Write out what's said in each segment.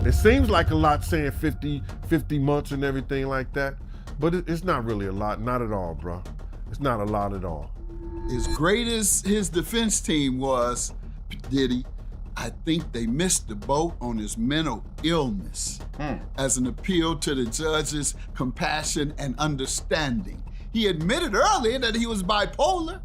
It seems like a lot saying 50 months and everything like that, but it's not really a lot, not at all, bro. It's not a lot at all. As great as his defense team was, Diddy, I think they missed the boat on his mental illness as an appeal to the judge's compassion and understanding. He admitted earlier that he was bipolar,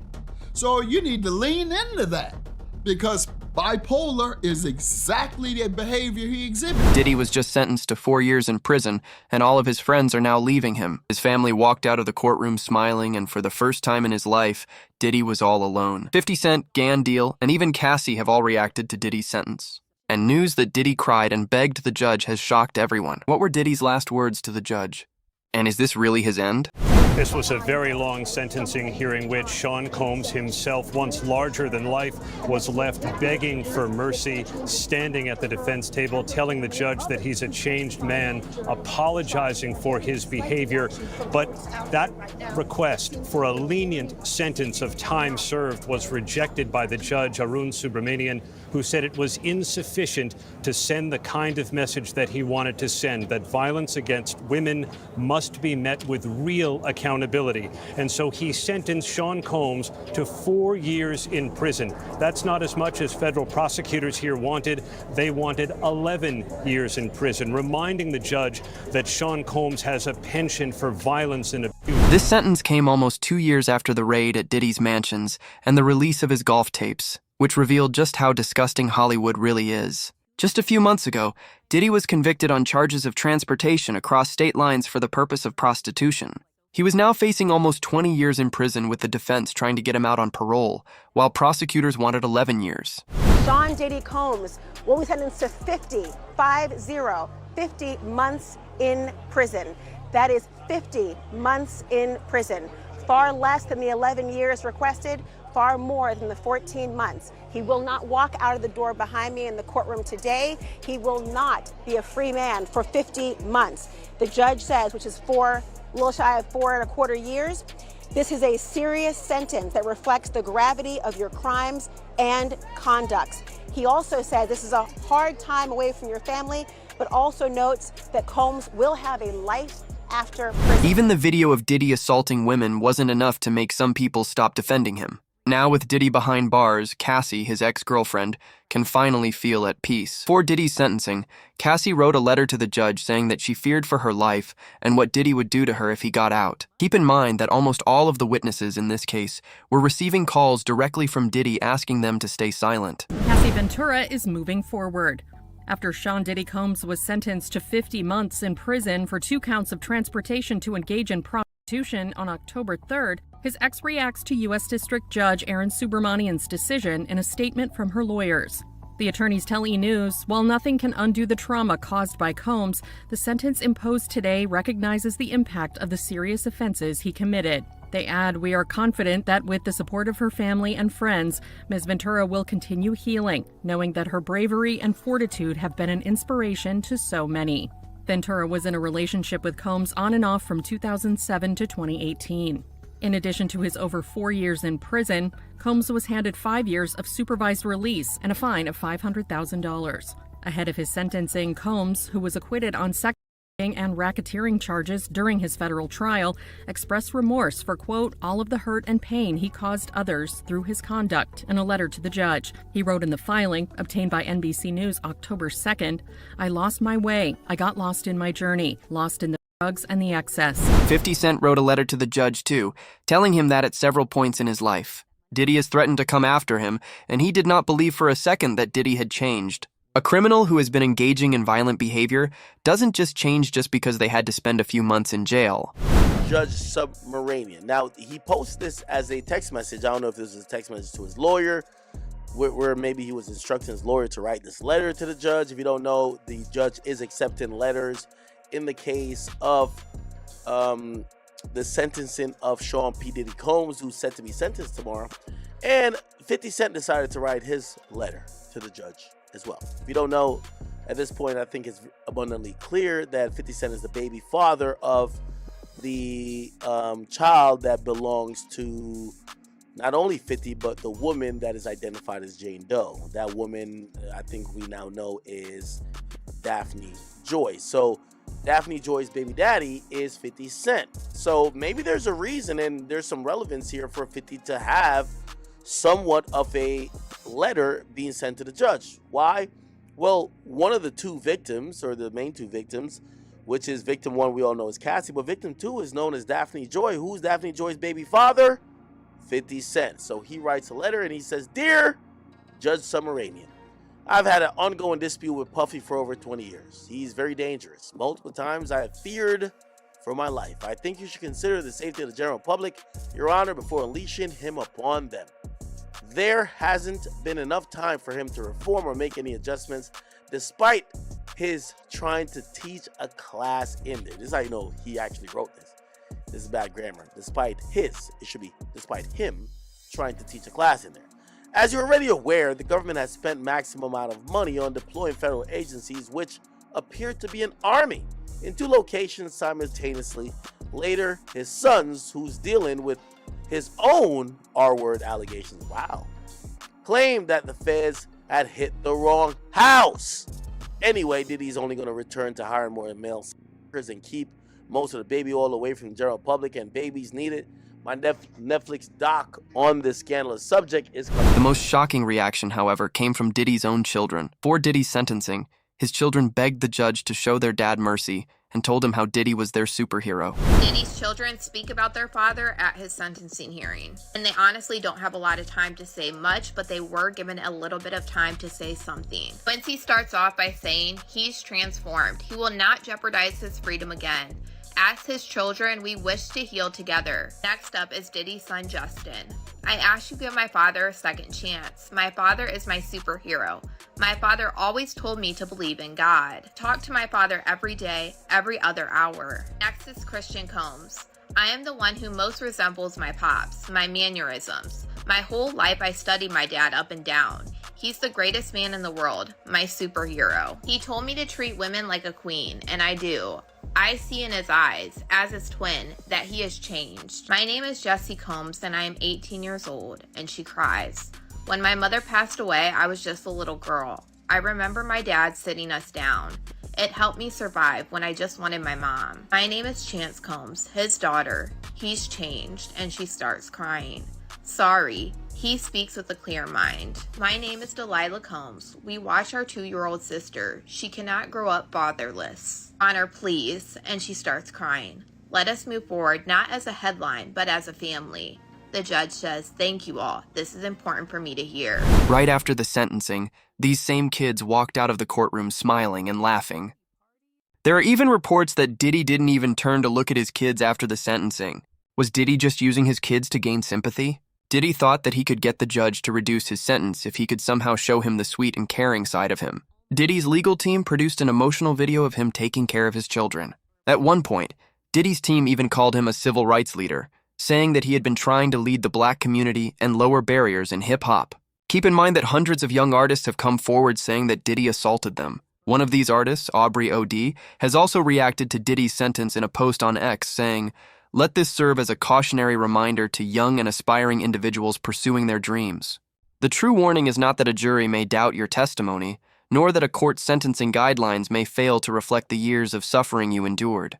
so you need to lean into that because bipolar is exactly the behavior he exhibits. Diddy was just sentenced to 4 years in prison, and all of his friends are now leaving him. His family walked out of the courtroom smiling, and for the first time in his life, Diddy was all alone. 50 Cent, Gan Deal, and even Cassie have all reacted to Diddy's sentence. And news that Diddy cried and begged the judge has shocked everyone. What were Diddy's last words to the judge? And is this really his end? This was a very long sentencing hearing which Sean Combs himself, once larger than life, was left begging for mercy, standing at the defense table, telling the judge that he's a changed man, apologizing for his behavior. But that request for a lenient sentence of time served was rejected by the judge, Arun Subramanian, who said it was insufficient to send the kind of message that he wanted to send, that violence against women must be met with real accountability. And so he sentenced Sean Combs to 4 years in prison. That's not as much as federal prosecutors here wanted. They wanted 11 years in prison, reminding the judge that Sean Combs has a penchant for violence and abuse. This sentence came almost 2 years after the raid at Diddy's mansions and the release of his golf tapes, which revealed just how disgusting Hollywood really is. Just a few months ago, Diddy was convicted on charges of transportation across state lines for the purpose of prostitution. He was now facing almost 20 years in prison with the defense trying to get him out on parole, while prosecutors wanted 11 years. Sean Diddy Combs will be sentenced to 50 months in prison. That is 50 months in prison. Far less than the 11 years requested, far more than the 14 months. He will not walk out of the door behind me in the courtroom today. He will not be a free man for 50 months. The judge says, which is a little shy of 4.25 years, this is a serious sentence that reflects the gravity of your crimes and conducts. He also says this is a hard time away from your family, but also notes that Combs will have a life after prison. Even the video of Diddy assaulting women wasn't enough to make some people stop defending him. Now with Diddy behind bars, Cassie, his ex-girlfriend, can finally feel at peace. For Diddy's sentencing, Cassie wrote a letter to the judge saying that she feared for her life and what Diddy would do to her if he got out. Keep in mind that almost all of the witnesses in this case were receiving calls directly from Diddy asking them to stay silent. Cassie Ventura is moving forward. After Sean Diddy Combs was sentenced to 50 months in prison for 2 counts of transportation to engage in prostitution on October 3rd, his ex reacts to U.S. District Judge Arun Subramanian's decision in a statement from her lawyers. The attorneys tell E! News, while nothing can undo the trauma caused by Combs, the sentence imposed today recognizes the impact of the serious offenses he committed. They add, "We are confident that with the support of her family and friends, Ms. Ventura will continue healing, knowing that her bravery and fortitude have been an inspiration to so many." Ventura was in a relationship with Combs on and off from 2007 to 2018. In addition to his over 4 years in prison, Combs was handed 5 years of supervised release and a fine of $500,000. Ahead of his sentencing, Combs, who was acquitted on sex and racketeering charges during his federal trial, expressed remorse for, quote, all of the hurt and pain he caused others through his conduct in a letter to the judge. He wrote in the filing, obtained by NBC News October 2nd, "I lost my way. I got lost in my journey, lost in the drugs and the excess." 50 Cent wrote a letter to the judge too, telling him that at several points in his life, Diddy has threatened to come after him, and he did not believe for a second that Diddy had changed. A criminal who has been engaging in violent behavior doesn't just change just because they had to spend a few months in jail. Judge Subramanian. Now, he posts this as a text message. I don't know if this was a text message to his lawyer, where maybe he was instructing his lawyer to write this letter to the judge. If you don't know, the judge is accepting letters in the case of the sentencing of Sean P. Diddy Combs, who's set to be sentenced tomorrow. And 50 Cent decided to write his letter to the judge as well. If you don't know, at this point, I think it's abundantly clear that 50 Cent is the baby father of the child that belongs to not only 50, but the woman that is identified as Jane Doe. That woman, I think we now know, is Daphne Joy. So Daphne Joy's baby daddy is 50 Cent. So maybe there's a reason and there's some relevance here for 50 to have somewhat of a letter being sent to the judge. Why? Well, one of the two victims, or the main two victims, which is victim one we all know is Cassie, but victim two is known as Daphne Joy. Who's Daphne Joy's baby father? 50 Cent. So he writes a letter and he says, "Dear Judge Submaranian, I've had an ongoing dispute with Puffy for over 20 years. He's very dangerous. Multiple times I have feared for my life. I think you should consider the safety of the general public, Your Honor, before unleashing him upon them. There hasn't been enough time for him to reform or make any adjustments, despite his trying to teach a class in there." This is how you know he actually wrote this. This is bad grammar. Despite his, it should be despite him trying to teach a class in there. As you're already aware, the government has spent maximum amount of money on deploying federal agencies, which appear to be an army, in 2 locations simultaneously. Later, his sons, who's dealing with his own R-word allegations, claimed that the feds had hit the wrong house. Anyway, Diddy's only going to return to hiring more male workers and keep most of the baby oil away from the general public, and babies need it. My Netflix doc on this scandalous subject is coming. The most shocking reaction, however, came from Diddy's own children. For Diddy's sentencing, his children begged the judge to show their dad mercy and told him how Diddy was their superhero. Diddy's children speak about their father at his sentencing hearing. And they honestly don't have a lot of time to say much, but they were given a little bit of time to say something. Quincy starts off by saying he's transformed. He will not jeopardize his freedom again. As his children, we wish to heal together. Next up is Diddy's son, Justin. I ask you to give my father a second chance. My father is my superhero. My father always told me to believe in God. Talk to my father every day, every other hour. Next is Christian Combs. I am the one who most resembles my pops, my mannerisms. My whole life I studied my dad up and down. He's the greatest man in the world, my superhero. He told me to treat women like a queen, and I do. I see in his eyes, as his twin, that he has changed. My name is Jessie Combs, and I am 18 years old, and she cries. When my mother passed away, I was just a little girl. I remember my dad sitting us down. It helped me survive when I just wanted my mom. My name is Chance Combs, his daughter. He's changed, and she starts crying. Sorry. He speaks with a clear mind. My name is Delilah Combs. We watch our 2-year-old sister. She cannot grow up fatherless. Honor, please. And she starts crying. Let us move forward, not as a headline, but as a family. The judge says, thank you all. This is important for me to hear. Right after the sentencing, these same kids walked out of the courtroom smiling and laughing. There are even reports that Diddy didn't even turn to look at his kids after the sentencing. Was Diddy just using his kids to gain sympathy? Diddy thought that he could get the judge to reduce his sentence if he could somehow show him the sweet and caring side of him. Diddy's legal team produced an emotional video of him taking care of his children. At one point, Diddy's team even called him a civil rights leader, saying that he had been trying to lead the black community and lower barriers in hip-hop. Keep in mind that hundreds of young artists have come forward saying that Diddy assaulted them. One of these artists, Aubrey O.D., has also reacted to Diddy's sentence in a post on X, saying, "Let this serve as a cautionary reminder to young and aspiring individuals pursuing their dreams. The true warning is not that a jury may doubt your testimony, nor that a court's sentencing guidelines may fail to reflect the years of suffering you endured.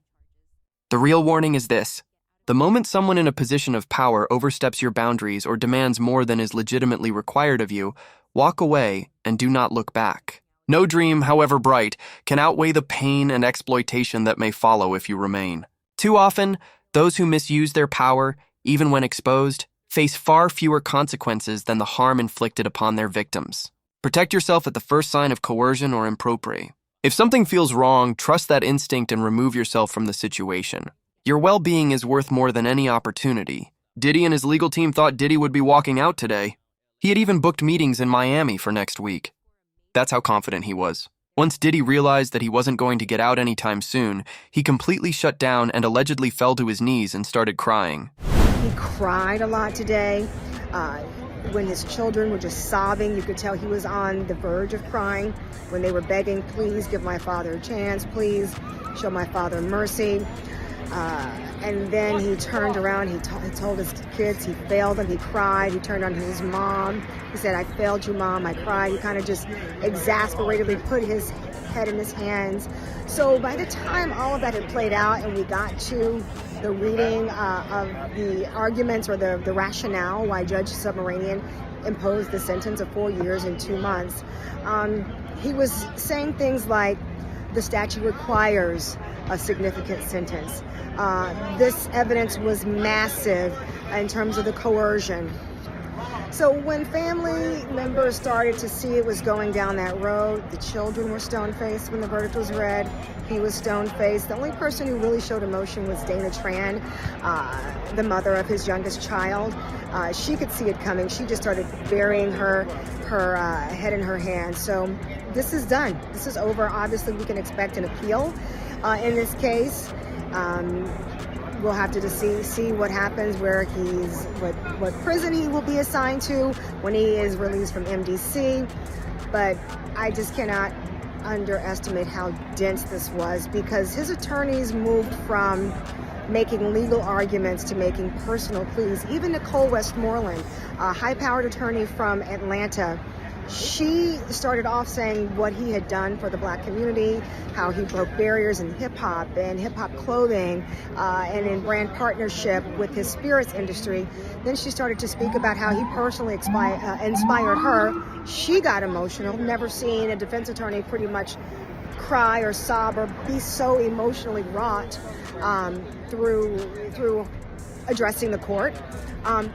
The real warning is this: the moment someone in a position of power oversteps your boundaries or demands more than is legitimately required of you, walk away and do not look back. No dream, however bright, can outweigh the pain and exploitation that may follow if you remain. Too often, those who misuse their power, even when exposed, face far fewer consequences than the harm inflicted upon their victims. Protect yourself at the first sign of coercion or impropriety. If something feels wrong, trust that instinct and remove yourself from the situation. Your well-being is worth more than any opportunity. Diddy and his legal team thought Diddy would be walking out today. He had even booked meetings in Miami for next week. That's how confident he was. Once Diddy realized that he wasn't going to get out anytime soon, he completely shut down and allegedly fell to his knees and started crying. He cried a lot today. When his children were just sobbing, you could tell he was on the verge of crying. When they were begging, please give my father a chance, please show my father mercy. And then he turned around, he told his kids he failed them, he cried, he turned on his mom. He said, I failed you, Mom, I cried. He kind of just exasperatedly put his head in his hands. So by the time all of that had played out and we got to the reading of the arguments or the rationale why Judge Submaranian imposed the sentence of 4 years and 2 months, he was saying things like the statute requires a significant sentence. This evidence was massive in terms of the coercion. So when family members started to see it was going down that road, the children were stone-faced when the verdict was read. He was stone-faced. The only person who really showed emotion was Dana Tran, the mother of his youngest child. She could see it coming. She just started burying her head in her hands. So this is done. This is over. Obviously, we can expect an appeal in this case. We'll have to see what happens, where what prison he will be assigned to when he is released from MDC. But I just cannot underestimate how dense this was, because his attorneys moved from making legal arguments to making personal pleas. Even Nicole Westmoreland, a high-powered attorney from Atlanta, she started off saying what he had done for the Black community, how he broke barriers in hip-hop and hip-hop clothing, and in brand partnership with his spirits industry. Then she started to speak about how he personally inspired her. She got emotional. Never seen a defense attorney pretty much cry or sob or be so emotionally wrought through addressing the court.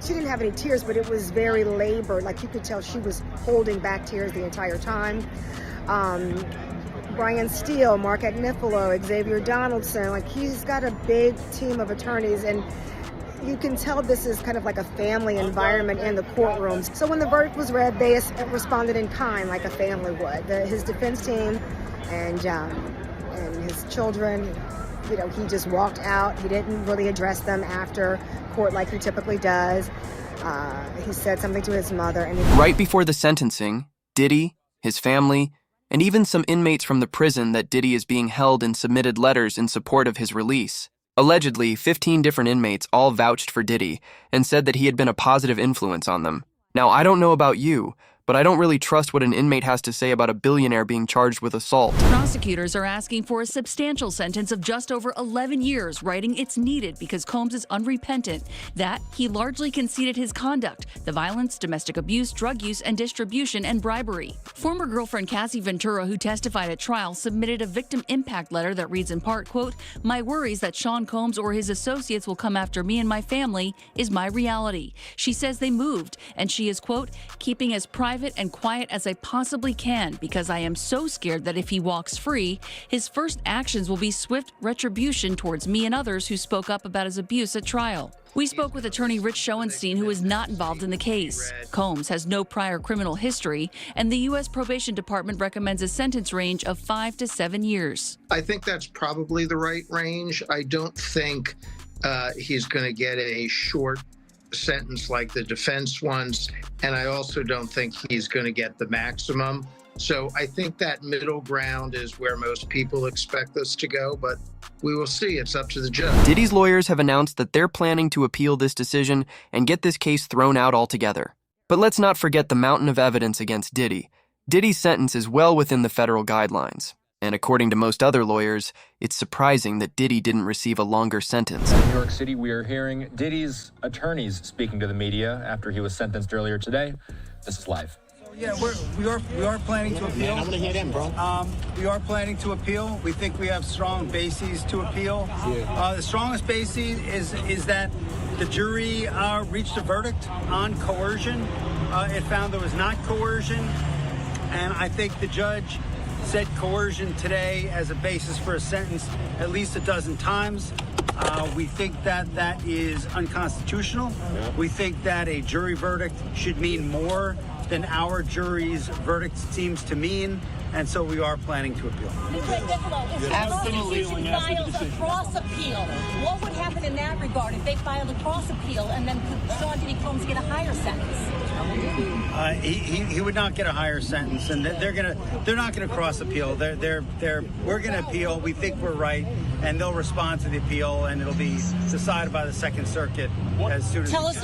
She didn't have any tears, but it was very labored. Like, you could tell she was holding back tears the entire time. Brian Steele, Mark Agnifilo, Xavier Donaldson, like, he's got a big team of attorneys, and you can tell this is kind of like a family environment in the courtrooms. So when the verdict was read, they responded in kind, like a family would. His defense team and his children, you know, he just walked out. He didn't really address them after court like he typically does. He said something to his mother. And right before the sentencing, Diddy, his family, and even some inmates from the prison that Diddy is being held in submitted letters in support of his release. Allegedly, 15 different inmates all vouched for Diddy and said that he had been a positive influence on them. Now, I don't know about you, but I don't really trust what an inmate has to say about a billionaire being charged with assault. Prosecutors are asking for a substantial sentence of just over 11 years, writing it's needed because Combs is unrepentant, that he largely conceded his conduct, the violence, domestic abuse, drug use, and distribution, and bribery. Former girlfriend Cassie Ventura, who testified at trial, submitted a victim impact letter that reads in part, quote, "My worries that Sean Combs or his associates will come after me and my family is my reality." She says they moved, and she is, quote, "keeping as private and quiet as I possibly can because I am so scared that if he walks free, his first actions will be swift retribution towards me and others who spoke up about his abuse at trial." We spoke with attorney Rich Schoenstein, who is not involved in the case. Combs has no prior criminal history, and the U.S. Probation Department recommends a sentence range of 5 to 7 years. I think that's probably the right range. I don't think he's going to get a short sentence like the defense wants, and I also don't think he's going to get the maximum. So I think that middle ground is where most people expect us to go, but we will see. It's up to the judge. Diddy's lawyers have announced that they're planning to appeal this decision and get this case thrown out altogether. But let's not forget the mountain of evidence against Diddy. Diddy's sentence is well within the federal guidelines. And according to most other lawyers, it's surprising that Diddy didn't receive a longer sentence. In New York City, we are hearing Diddy's attorneys speaking to the media after he was sentenced earlier today. This is live. Yeah, we are planning to appeal. Man, I'm gonna hear them, bro. We are planning to appeal. We think we have strong bases to appeal. The strongest basis is that the jury reached a verdict on coercion. It found there was not coercion, and I think the judge said coercion today as a basis for a sentence at least a dozen times. We think that that is unconstitutional. We think that a jury verdict should mean more than our jury's verdict seems to mean, and so we are planning to appeal. Absolutely. Filed a cross appeal. What would happen in that regard if they filed a cross appeal and then could Sean Diddy Combs get a higher sentence? He would not get a higher sentence, and they're not gonna cross appeal. We're gonna appeal. We think we're right, and they'll respond to the appeal, and it'll be decided by the Second Circuit as soon as. Tell us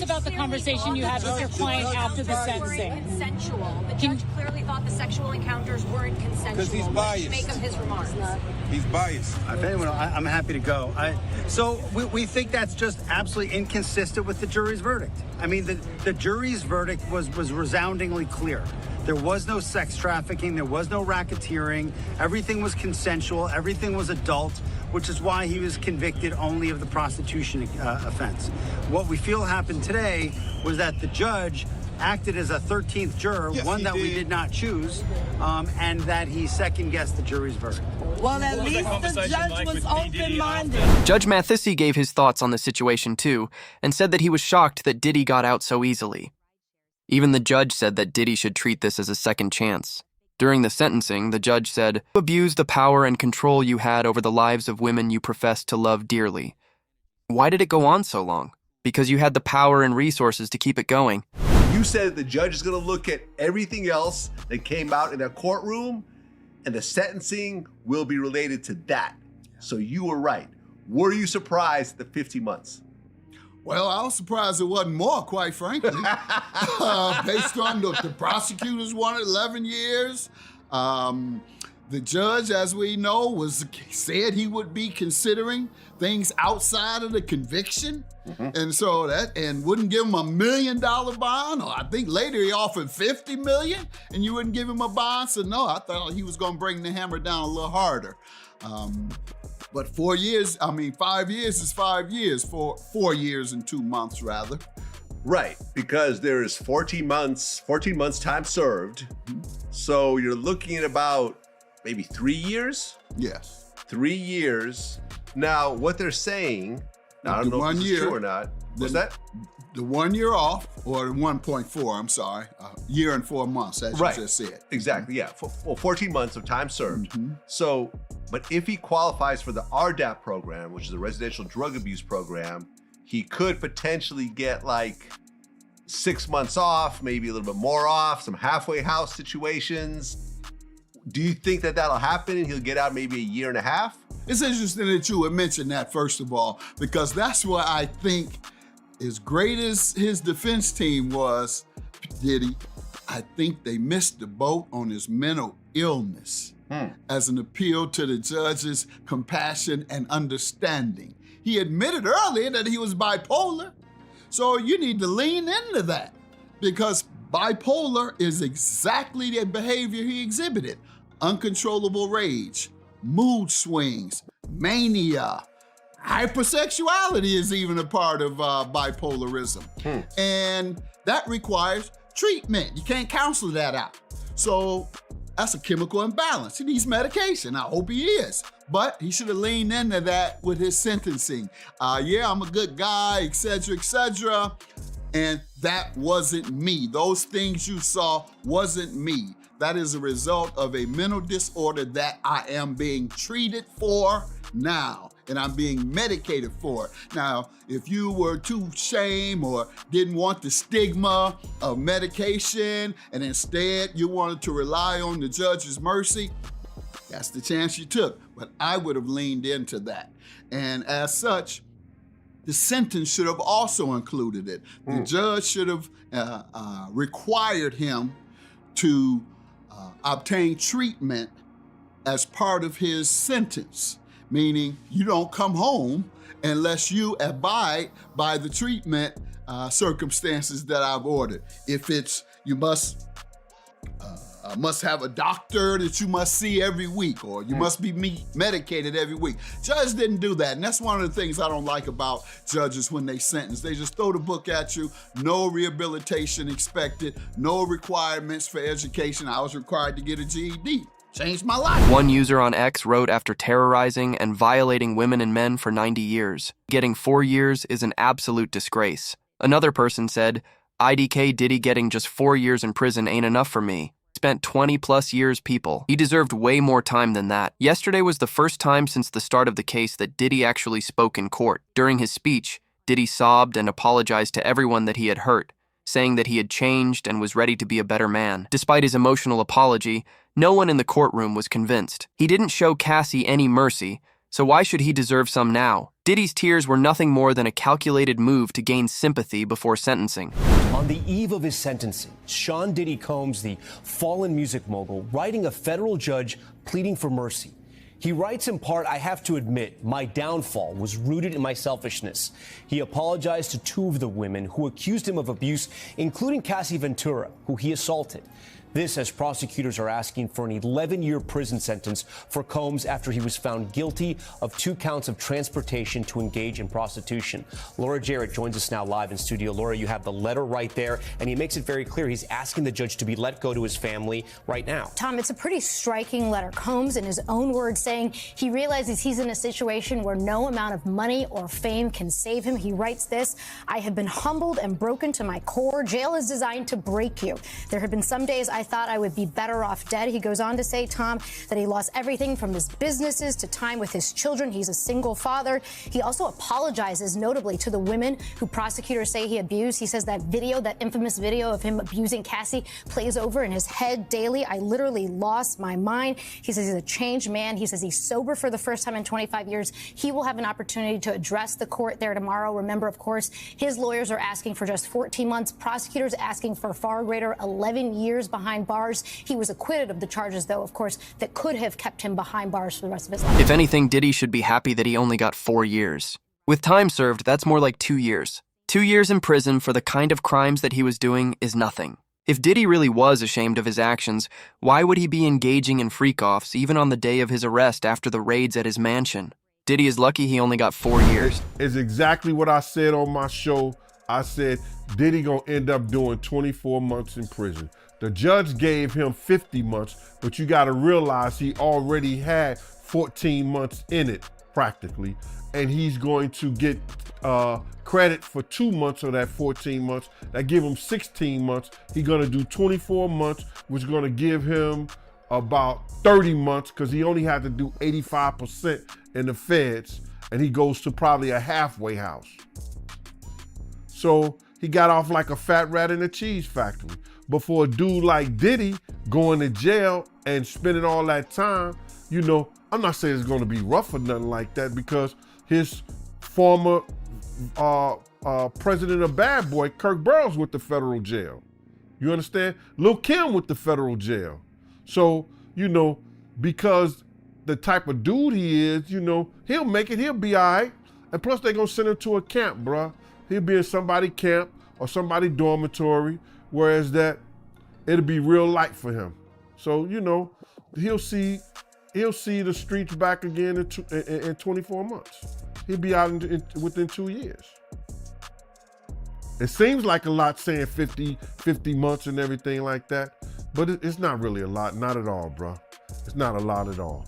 about the conversation you had with your client after the sentencing. Consensual. The judge clearly thought the sexual encounter encounters weren't consensual? Because he's What did you biased. make of his remarks? He's biased. If anyone, I'm happy to go. So we think that's just absolutely inconsistent with the jury's verdict. I mean, the jury's verdict was resoundingly clear. There was no sex trafficking. There was no racketeering. Everything was consensual. Everything was adult, which is why he was convicted only of the prostitution offense. What we feel happened today was that the judge acted as a 13th juror, one that we did not choose, and that he second-guessed the jury's verdict. Well, at least the judge was open-minded. Judge Mathisi gave his thoughts on the situation too, and said that he was shocked that Diddy got out so easily. Even the judge said that Diddy should treat this as a second chance. During the sentencing, the judge said, "You abused the power and control you had over the lives of women you professed to love dearly." Why did it go on so long? Because you had the power and resources to keep it going. You said the judge is going to look at everything else that came out in that courtroom, and the sentencing will be related to that. So you were right. Were you surprised at the 50 months? Well, I was surprised it wasn't more, quite frankly. Based on the prosecutors wanted 11 years. The judge, as we know, said he would be considering things outside of the conviction. And so and wouldn't give him $1 million bond, or I think later he offered $50 million, and you wouldn't give him a bond. So no, I thought he was gonna bring the hammer down a little harder. But 4 years, 5 years is 5 years, 4 years and 2 months rather. Right, because there's 14 months time served. So you're looking at about maybe 3 years? Yes. 3 years. Now, what they're saying, now, I don't know if this is true or not. What's that? The 1 year off, or 1.4, I'm sorry, year and 4 months, as you just said. Exactly, yeah. 14 months of time served. So, but if he qualifies for the RDAP program, which is a residential drug abuse program, he could potentially get like 6 months off, maybe a little bit more off, some halfway house situations. Do you think that that'll happen and he'll get out maybe a year and a half? It's interesting that you would mention that, first of all, because that's what I think, as great as his defense team was, Diddy, I think they missed the boat on his mental illness as an appeal to the judge's compassion and understanding. He admitted earlier that he was bipolar, so you need to lean into that, because bipolar is exactly the behavior he exhibited. Uncontrollable rage, mood swings, mania, hypersexuality is even a part of bipolarism. And that requires treatment. You can't counsel that out. So that's a chemical imbalance. He needs medication. I hope he is. But he should have leaned into that with his sentencing. Yeah, I'm a good guy, et cetera, et cetera. And that wasn't me. Those things you saw wasn't me. That is a result of a mental disorder that I am being treated for now, and I'm being medicated for it. Now, if you were too ashamed or didn't want the stigma of medication, and instead you wanted to rely on the judge's mercy, that's the chance you took. But I would have leaned into that. And as such, the sentence should have also included it. The judge should have required him to obtain treatment as part of his sentence, meaning you don't come home unless you abide by the treatment circumstances that I've ordered. If it's, you must have a doctor that you must see every week, or you must be medicated every week. Judge didn't do that, and that's one of the things I don't like about judges when they sentence. They just throw the book at you, no rehabilitation expected, no requirements for education. I was required to get a GED. Changed my life. One user on X wrote, after terrorizing and violating women and men for 90 years, getting 4 years is an absolute disgrace. Another person said, IDK Diddy getting just 4 years in prison ain't enough for me. Spent 20 plus years, people. He deserved way more time than that. Yesterday was the first time since the start of the case that Diddy actually spoke in court. During his speech, Diddy sobbed and apologized to everyone that he had hurt, saying that he had changed and was ready to be a better man. Despite his emotional apology, no one in the courtroom was convinced. He didn't show Cassie any mercy, So why should he deserve some now? Diddy's tears were nothing more than a calculated move to gain sympathy before sentencing. On the eve of his sentencing, Sean Diddy Combs, the fallen music mogul, writing a federal judge pleading for mercy. He writes in part, "I have to admit, my downfall was rooted in my selfishness." He apologized to two of the women who accused him of abuse, including Cassie Ventura, who he assaulted. This as prosecutors are asking for an 11-year prison sentence for Combs after he was found guilty of 2 counts of transportation to engage in prostitution. Laura Jarrett joins us now live in studio. Laura, you have the letter right there, and he makes it very clear he's asking the judge to be let go to his family right now. Tom, it's a pretty striking letter. Combs, in his own words, saying he realizes he's in a situation where no amount of money or fame can save him. He writes this: "I have been humbled and broken to my core. Jail is designed to break you. There have been some days I thought I would be better off dead." He goes on to say, Tom, that he lost everything from his businesses to time with his children. He's a single father. He also apologizes, notably, to the women who prosecutors say he abused. He says that video, that infamous video of him abusing Cassie, plays over in his head daily. "I literally lost my mind." He says he's a changed man. He says he's sober for the first time in 25 years. He will have an opportunity to address the court there tomorrow. Remember, of course, his lawyers are asking for just 14 months. Prosecutors asking for far greater, 11 years behind bars. He was acquitted of the charges, though, of course, that could have kept him behind bars for the rest of his life. If anything, Diddy should be happy that he only got 4 years. With time served, that's more like 2 years. 2 years in prison for the kind of crimes that he was doing is nothing. If Diddy really was ashamed of his actions, why would he be engaging in freak-offs even on the day of his arrest after the raids at his mansion? Diddy is lucky he only got 4 years. It's exactly what I said on my show. I said Diddy gonna end up doing 24 months in prison. The judge gave him 50 months, but you gotta realize he already had 14 months in it, practically, and he's going to get credit for 2 months of that 14 months. That give him 16 months. He's gonna do 24 months, which is gonna give him about 30 months, because he only had to do 85% in the feds, and he goes to probably a halfway house. So he got off like a fat rat in a cheese factory. But for a dude like Diddy going to jail and spending all that time, you know, I'm not saying it's gonna be rough or nothing like that, because his former president of Bad Boy, Kirk Burrows, with the federal jail. You understand? Lil' Kim with the federal jail. So, you know, because the type of dude he is, you know, he'll make it, he'll be all right. And plus they gonna send him to a camp, bruh. He'll be in somebody's camp or somebody's dormitory, whereas that it'll be real light for him. So, you know, he'll see the streets back again in 24 months. He'll be out within 2 years. It seems like a lot saying 50 months and everything like that, but it's not really a lot, not at all, bro. It's not a lot at all.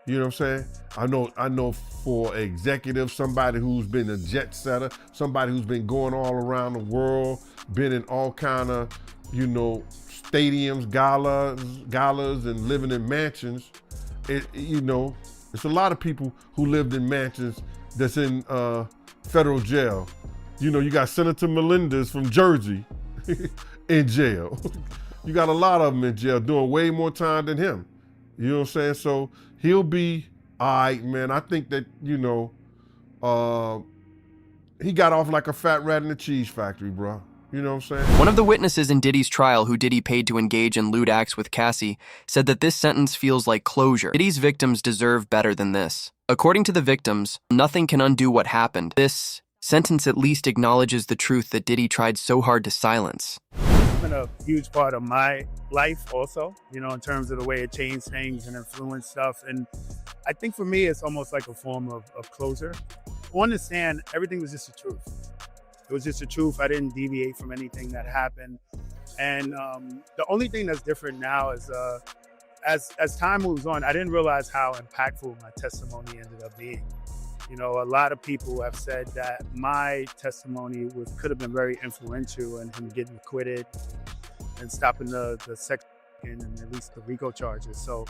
You know what I'm saying? I know for executive, somebody who's been a jet setter, somebody who's been going all around the world, been in all kind of, you know, stadiums, galas, and living in mansions. You know, it's a lot of people who lived in mansions that's in federal jail. You know, you got Senator Melendez from Jersey in jail. You got a lot of them in jail doing way more time than him. You know what I'm saying? So he'll be all right, man. I think that, you know, he got off like a fat rat in a cheese factory, bro. You know what I'm saying? One of the witnesses in Diddy's trial, who Diddy paid to engage in lewd acts with Cassie, said that this sentence feels like closure. Diddy's victims deserve better than this. According to the victims, nothing can undo what happened. This sentence at least acknowledges the truth that Diddy tried so hard to silence. It's been a huge part of my life also, you know, in terms of the way it changed things and influenced stuff. And I think for me, it's almost like a form of closure. On the stand, everything was just the truth. It was just the truth. I didn't deviate from anything that happened. And the only thing that's different now is as time moves on, I didn't realize how impactful my testimony ended up being. You know, a lot of people have said that my testimony could have been very influential in him getting acquitted and stopping the sex and at least the RICO charges. So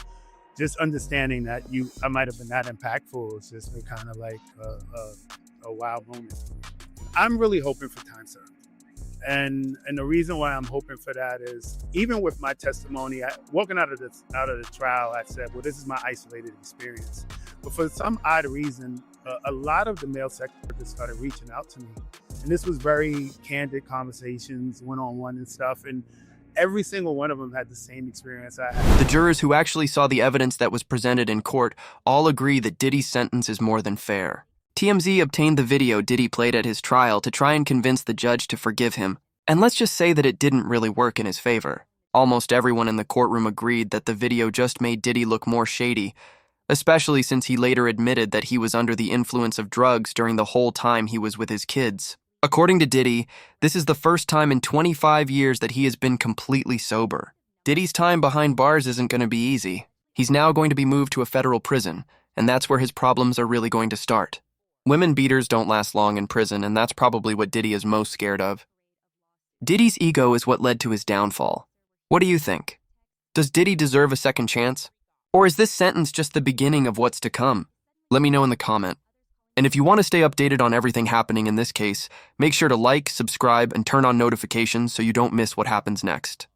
just understanding that I might have been that impactful is just kind of like a wow moment for me. I'm really hoping for time served. And the reason why I'm hoping for that is, even with my testimony, walking out of the trial, I said, well, this is my isolated experience. But for some odd reason, a lot of the male sex workers started reaching out to me. And this was very candid conversations, one-on-one and stuff. And every single one of them had the same experience I had. The jurors who actually saw the evidence that was presented in court all agree that Diddy's sentence is more than fair. TMZ obtained the video Diddy played at his trial to try and convince the judge to forgive him. And let's just say that it didn't really work in his favor. Almost everyone in the courtroom agreed that the video just made Diddy look more shady, especially since he later admitted that he was under the influence of drugs during the whole time he was with his kids. According to Diddy, this is the first time in 25 years that he has been completely sober. Diddy's time behind bars isn't going to be easy. He's now going to be moved to a federal prison, and that's where his problems are really going to start. Women beaters don't last long in prison, and that's probably what Diddy is most scared of. Diddy's ego is what led to his downfall. What do you think? Does Diddy deserve a second chance? Or is this sentence just the beginning of what's to come? Let me know in the comment. And if you want to stay updated on everything happening in this case, make sure to like, subscribe, and turn on notifications so you don't miss what happens next.